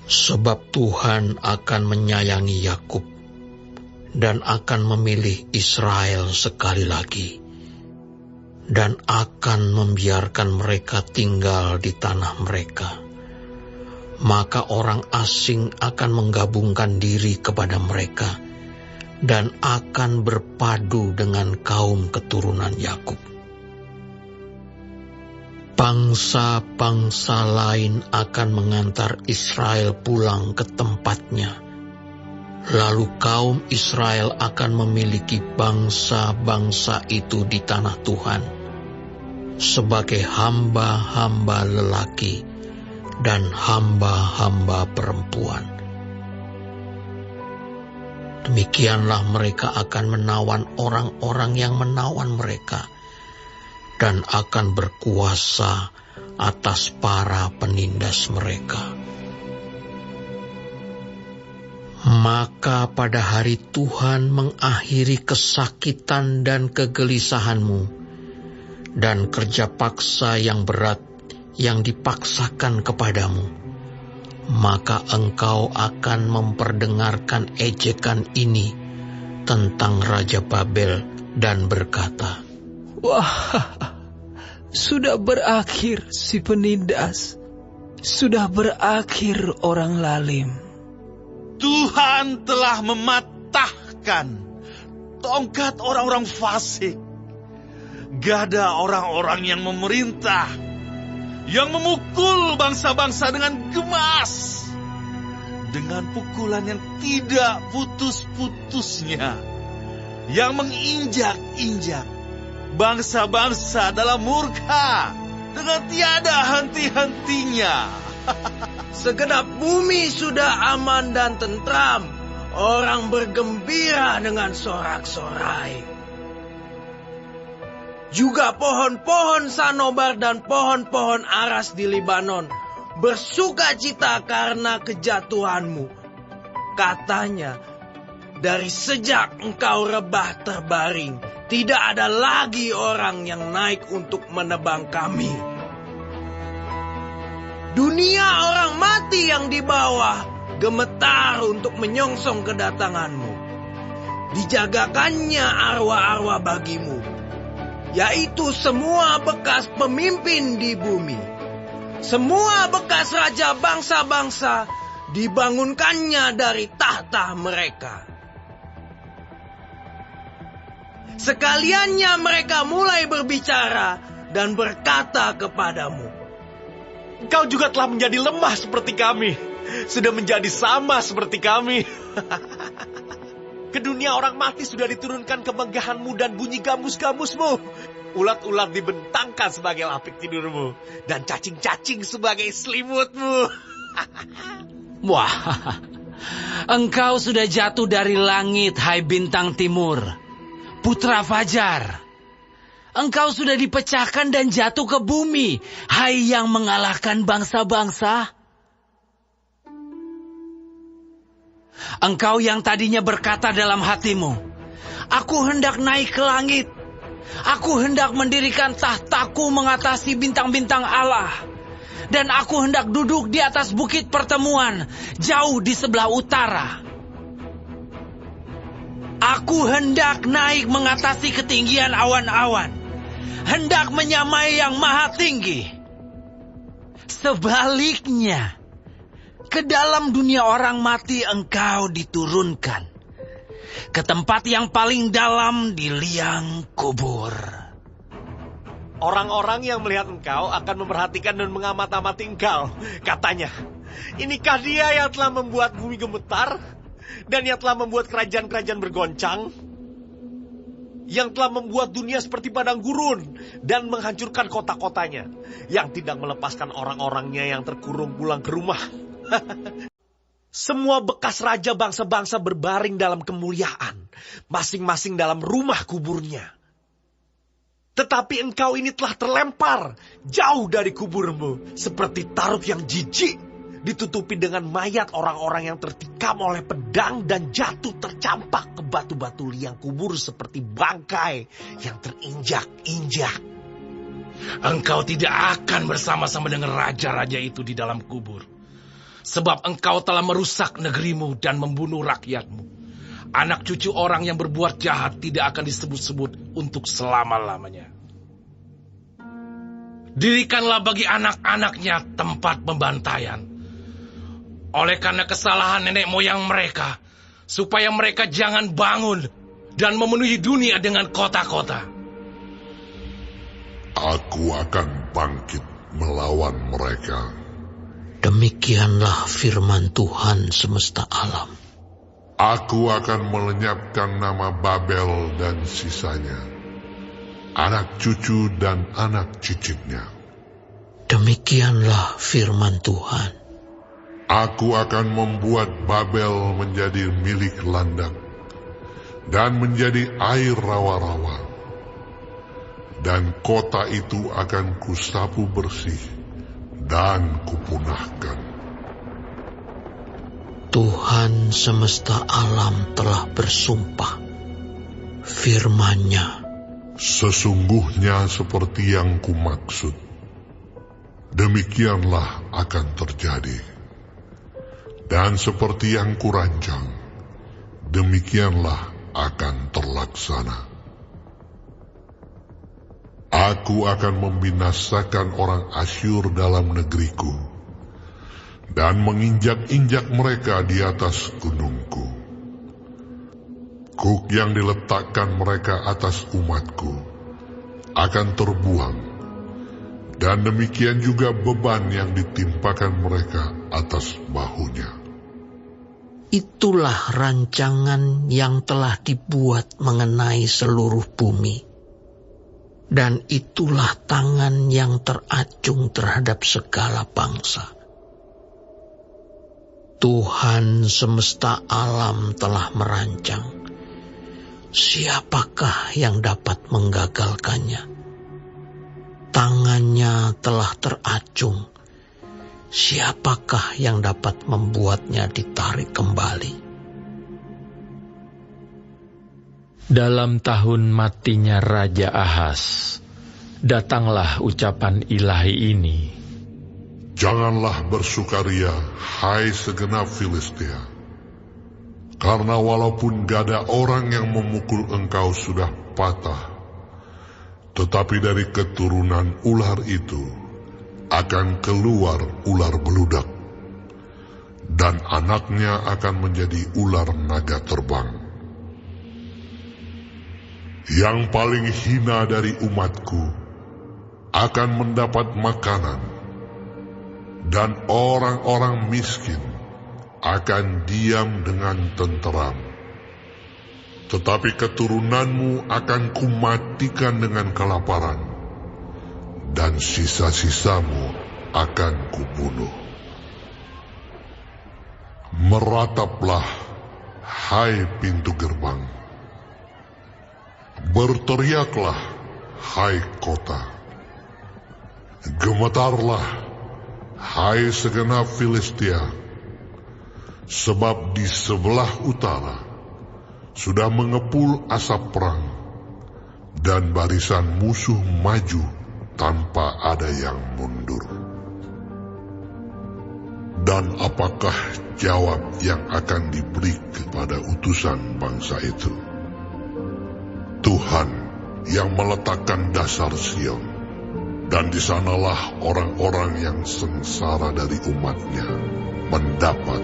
Sebab Tuhan akan menyayangi Yakub dan akan memilih Israel sekali lagi, dan akan membiarkan mereka tinggal di tanah mereka. Maka orang asing akan menggabungkan diri kepada mereka dan akan berpadu dengan kaum keturunan Yakub. Bangsa-bangsa lain akan mengantar Israel pulang ke tempatnya. Lalu kaum Israel akan memiliki bangsa-bangsa itu di tanah Tuhan sebagai hamba-hamba lelaki dan hamba-hamba perempuan. Demikianlah mereka akan menawan orang-orang yang menawan mereka, dan akan berkuasa atas para penindas mereka. Maka pada hari Tuhan mengakhiri kesakitan dan kegelisahanmu, dan kerja paksa yang berat yang dipaksakan kepadamu, maka engkau akan memperdengarkan ejekan ini tentang Raja Babel dan berkata, "Wah, sudah berakhir si penindas, sudah berakhir orang lalim." Tuhan telah mematahkan tongkat orang-orang fasik, gada orang-orang yang memerintah, yang memukul bangsa-bangsa dengan gemas, dengan pukulan yang tidak putus-putusnya, yang menginjak-injak bangsa-bangsa dalam murka dengan tiada henti-hentinya. Segenap bumi sudah aman dan tentram, orang bergembira dengan sorak-sorai. Juga pohon-pohon sanobar dan pohon-pohon aras di Libanon bersuka cita karena kejatuhanmu. Katanya, dari sejak engkau rebah terbaring, tidak ada lagi orang yang naik untuk menebang kami. Dunia orang mati yang di bawah gemetar untuk menyongsong kedatanganmu. Dijagakannya arwah-arwah bagimu, yaitu semua bekas pemimpin di bumi. Semua bekas raja bangsa-bangsa dibangunkannya dari tahta mereka. Sekaliannya mereka mulai berbicara dan berkata kepadamu, Engkau juga telah menjadi lemah seperti kami, sudah menjadi sama seperti kami. Ke dunia orang mati sudah diturunkan kemeggahanmu dan bunyi gambus-gambusmu. Ulat-ulat dibentangkan sebagai lapik tidurmu, dan cacing-cacing sebagai selimutmu. Wah, engkau sudah jatuh dari langit, hai bintang timur, putra fajar. Engkau sudah dipecahkan dan jatuh ke bumi, hai yang mengalahkan bangsa-bangsa. Engkau yang tadinya berkata dalam hatimu, aku hendak naik ke langit, aku hendak mendirikan tahtaku mengatasi bintang-bintang Allah, dan aku hendak duduk di atas bukit pertemuan, jauh di sebelah utara. Aku hendak naik mengatasi ketinggian awan-awan, hendak menyamai yang maha tinggi. Sebaliknya, ke dalam dunia orang mati engkau diturunkan, ke tempat yang paling dalam di liang kubur. Orang-orang yang melihat engkau akan memperhatikan dan mengamat-amati engkau. Katanya, inikah dia yang telah membuat bumi gemetar, dan yang telah membuat kerajaan-kerajaan bergoncang, yang telah membuat dunia seperti padang gurun dan menghancurkan kota-kotanya, yang tidak melepaskan orang-orangnya yang terkurung pulang ke rumah. Semua bekas raja bangsa-bangsa berbaring dalam kemuliaan, masing-masing dalam rumah kuburnya. Tetapi engkau ini telah terlempar jauh dari kuburmu, seperti taruk yang jijik, ditutupi dengan mayat orang-orang yang tertikam oleh pedang dan jatuh tercampak ke batu-batu liang kubur seperti bangkai yang terinjak-injak. Engkau tidak akan bersama-sama dengan raja-raja itu di dalam kubur. sebab engkau telah merusak negerimu dan membunuh rakyatmu. Anak cucu orang yang berbuat jahat tidak akan disebut-sebut untuk selama-lamanya. Dirikanlah bagi anak-anaknya tempat pembantaian, oleh karena kesalahan nenek moyang mereka, supaya mereka jangan bangun dan memenuhi dunia dengan kota-kota. Aku akan bangkit melawan mereka. Demikianlah firman Tuhan semesta alam. Aku akan melenyapkan nama Babel dan sisanya, anak cucu dan anak cicitnya. Demikianlah firman Tuhan. Aku akan membuat Babel menjadi milik landak dan menjadi air rawa-rawa. Dan kota itu akan kusapu bersih dan kupunahkan. Tuhan semesta alam telah bersumpah. Firman-Nya, sesungguhnya seperti yang kumaksud, demikianlah akan terjadi. Dan seperti yang kurancang, demikianlah akan terlaksana. Aku akan membinasakan orang Asyur dalam negeriku, dan menginjak-injak mereka di atas gunungku. Kuk yang diletakkan mereka atas umatku akan terbuang, dan demikian juga beban yang ditimpakan mereka atas bahunya. itulah rancangan yang telah dibuat mengenai seluruh bumi. Dan itulah tangan yang teracung terhadap segala bangsa. Tuhan semesta alam telah merancang. Siapakah yang dapat menggagalkannya? Tangannya telah teracung. Siapakah yang dapat membuatnya ditarik kembali? Dalam tahun matinya Raja Ahaz, datanglah ucapan ilahi ini. Janganlah bersukaria, hai segenap Filistia, karena walaupun gada orang yang memukul engkau sudah patah, tetapi dari keturunan ular itu akan keluar ular beludak, dan anaknya akan menjadi ular naga terbang. Yang paling hina dari umatku akan mendapat makanan, dan orang-orang miskin akan diam dengan tenteram. Tetapi keturunanmu akan kumatikan dengan kelaparan, dan sisa-sisamu akan kubunuh. Merataplah, hai pintu gerbang. Berteriaklah, hai kota. Gemetarlah, hai segenap Filistia, sebab di sebelah utara sudah mengepul asap perang, dan barisan musuh maju tanpa ada yang mundur. Dan apakah jawab yang akan diberi kepada utusan bangsa itu? Tuhan yang meletakkan dasar Sion, dan di sanalah orang-orang yang sengsara dari umatnya mendapat